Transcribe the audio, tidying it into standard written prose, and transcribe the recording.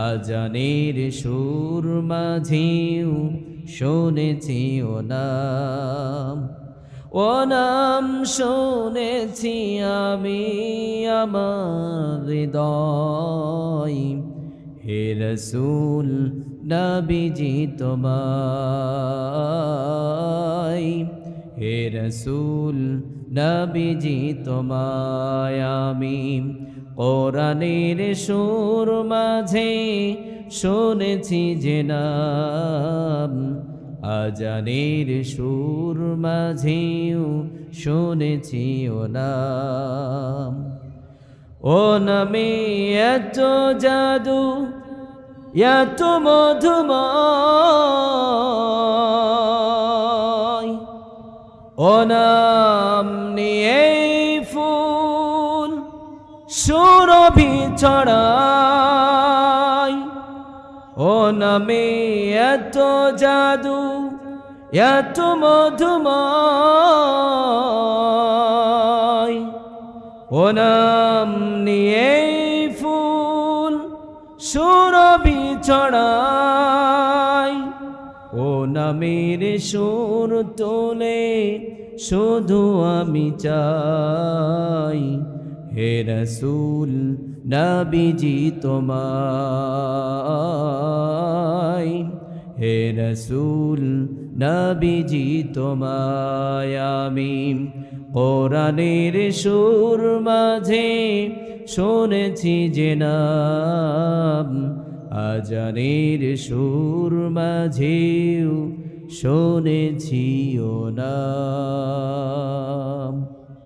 আজানের সুর মাঝেও শুনেছি ও নাম, ও নাম শুনেছি আমি আমার হৃদয়। হে রসূল নবীজি তোমায়, হে রসূল নবীজি তোমায় আমি কোরআনের সুর মাঝে শুনেছি যে নাম, আজানের সুর মাঝেও শুনেছি ও নাম। ও নামে এত জাদু, এত মধুময়, ও নাম নিয়ে ফুল সুরভি ছড়ায়। ও নামে এত জাদু, এত মধুময়, ও নাম নিয়ে ফুল সুরভি ছড়ায়। ও নামের সুর তোলে শুধু আমি চাই, হে রসূল নবীজি তোমায়, হে রসূল নবীজি তোমায় আমি কোরআনের সুর মাঝে শুনেছি যে নাম, আজানের সুর মাঝেও শুনেছি ও নাম।